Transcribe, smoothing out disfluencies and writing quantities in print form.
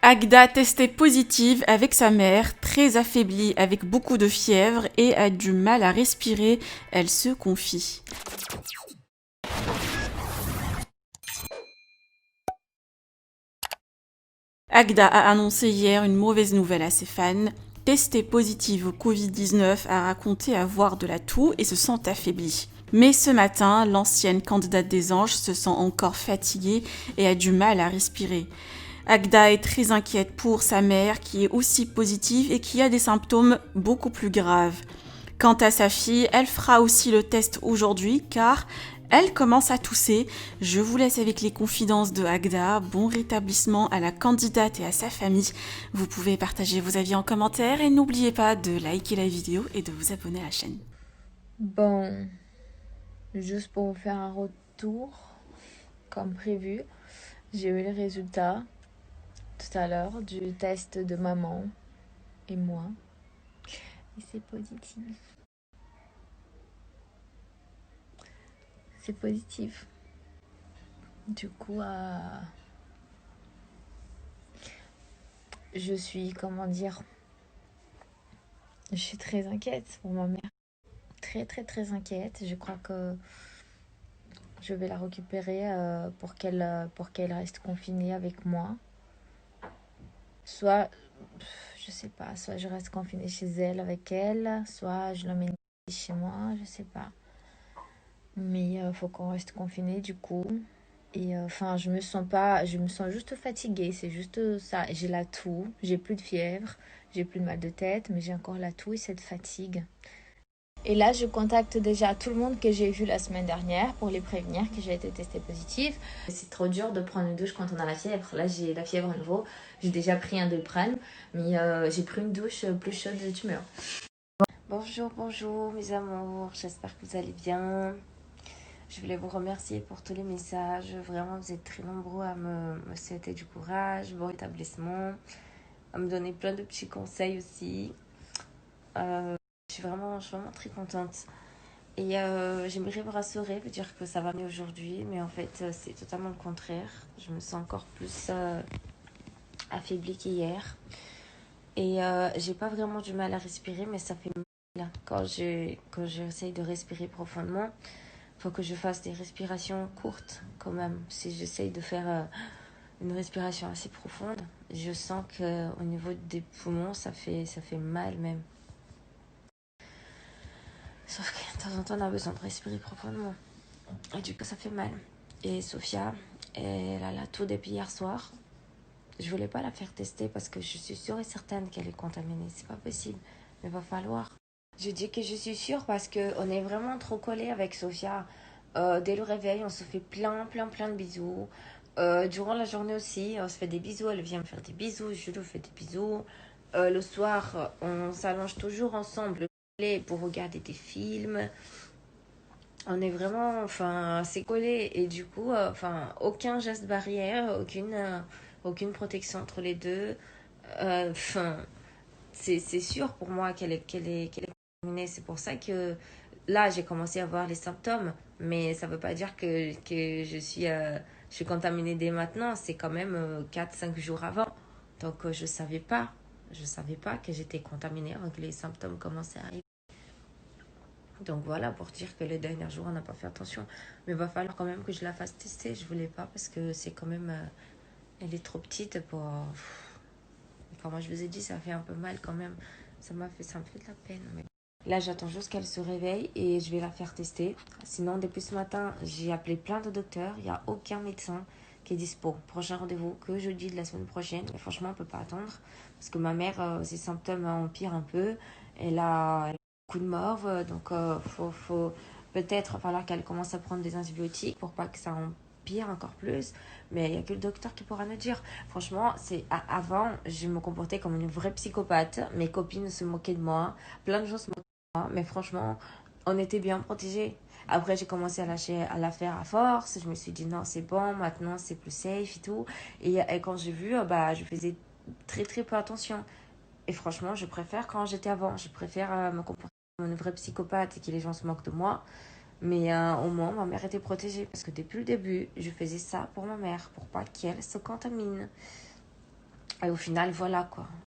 Agda testée positive avec sa mère, très affaiblie avec beaucoup de fièvre et a du mal à respirer, elle se confie. Agda a annoncé hier une mauvaise nouvelle à ses fans. Testée positive au Covid-19 a raconté avoir de la toux et se sent affaiblie. Mais ce matin, l'ancienne candidate des Anges se sent encore fatiguée et a du mal à respirer. Agda est très inquiète pour sa mère qui est aussi positive et qui a des symptômes beaucoup plus graves. Quant à sa fille, elle fera aussi le test aujourd'hui car elle commence à tousser. Je vous laisse avec les confidences de Agda. Bon rétablissement à la candidate et à sa famille. Vous pouvez partager vos avis en commentaire et n'oubliez pas de liker la vidéo et de vous abonner à la chaîne. Bon, juste pour vous faire un retour, comme prévu, j'ai eu les résultats tout à l'heure du test de maman et moi. Et c'est positif. C'est positif. Du coup, je suis, comment dire, je suis très inquiète pour ma mère. Très, très, très inquiète. Je crois que je vais la récupérer pour qu'elle reste confinée avec moi. Soit, je sais pas, soit je reste confinée chez elle avec elle, soit je l'emmène chez moi, je sais pas. Mais il faut qu'on reste confiné du coup. Et enfin, je me sens juste fatiguée, c'est juste ça. J'ai la toux, j'ai plus de fièvre, j'ai plus de mal de tête, mais j'ai encore la toux et cette fatigue. Et là, je contacte déjà tout le monde que j'ai vu la semaine dernière pour les prévenir que j'ai été testée positive. C'est trop dur de prendre une douche quand on a la fièvre. Là, j'ai la fièvre à nouveau. J'ai déjà pris un Doliprane, mais j'ai pris une douche plus chaude de tumeur. Bonjour, bonjour mes amours, j'espère que vous allez bien. Je voulais vous remercier pour tous les messages. Vraiment, vous êtes très nombreux à me souhaiter du courage, bon rétablissement, à me donner plein de petits conseils aussi. Je suis vraiment très contente. Et j'aimerais vous rassurer, vous dire que ça va mieux aujourd'hui, mais en fait, c'est totalement le contraire. Je me sens encore plus affaiblie qu'hier. Et j'ai pas vraiment du mal à respirer, mais ça fait mal quand j'essaye de respirer profondément. Il faut que je fasse des respirations courtes quand même. Si j'essaye de faire une respiration assez profonde, je sens qu'au niveau des poumons, ça fait mal même. Sauf que de temps en temps, on a besoin de respirer profondément. Et du coup, ça fait mal. Et Sophia, elle a la toux depuis hier soir. Je voulais pas la faire tester parce que je suis sûre et certaine qu'elle est contaminée. C'est pas possible. Mais va falloir. Je dis que je suis sûre parce qu'on est vraiment trop collés avec Sophia. Dès le réveil, on se fait plein de bisous. Durant la journée aussi, on se fait des bisous. Elle vient me faire des bisous. Je lui fais des bisous. Le soir, on s'allonge toujours ensemble pour regarder des films. On est vraiment, enfin, assez collés. Et du coup, enfin, aucun geste barrière, aucune protection entre les deux. Enfin, c'est sûr pour moi qu'elle est contaminée. C'est pour ça que là, j'ai commencé à voir les symptômes. Mais ça ne veut pas dire que je suis contaminée dès maintenant. C'est quand même 4 5 jours avant. Donc, je ne savais pas. Je savais pas que j'étais contaminée avant que les symptômes commençaient à arriver. Donc voilà, pour dire que les derniers jours, on n'a pas fait attention. Mais il va falloir quand même que je la fasse tester. Je voulais pas parce que c'est quand même... elle est trop petite pour... Comme je vous ai dit, ça fait un peu mal quand même. Ça me fait de la peine. Mais... Là, j'attends juste qu'elle se réveille et je vais la faire tester. Sinon, depuis ce matin, j'ai appelé plein de docteurs. Il n'y a aucun médecin qui est dispo. Prochain rendez-vous que jeudi de la semaine prochaine. Mais franchement, on ne peut pas attendre. Parce que ma mère, ses symptômes empirent un peu. Elle a beaucoup de morve. Donc, faut peut-être falloir qu'elle commence à prendre des antibiotiques pour pas que ça empire encore plus. Mais il n'y a que le docteur qui pourra nous dire. Franchement, avant, je me comportais comme une vraie psychopathe. Mes copines se moquaient de moi. Plein de gens se moquaient de moi. Mais franchement, on était bien protégés. Après, j'ai commencé à la faire à force. Je me suis dit non, c'est bon, maintenant c'est plus safe et tout. Et quand j'ai vu, bah, je faisais très peu attention. Et franchement, je préfère quand j'étais avant. Je préfère me comporter comme une vraie psychopathe et que les gens se moquent de moi. Mais au moins, ma mère était protégée. Parce que depuis le début, je faisais ça pour ma mère, pour pas qu'elle se contamine. Et au final, voilà quoi.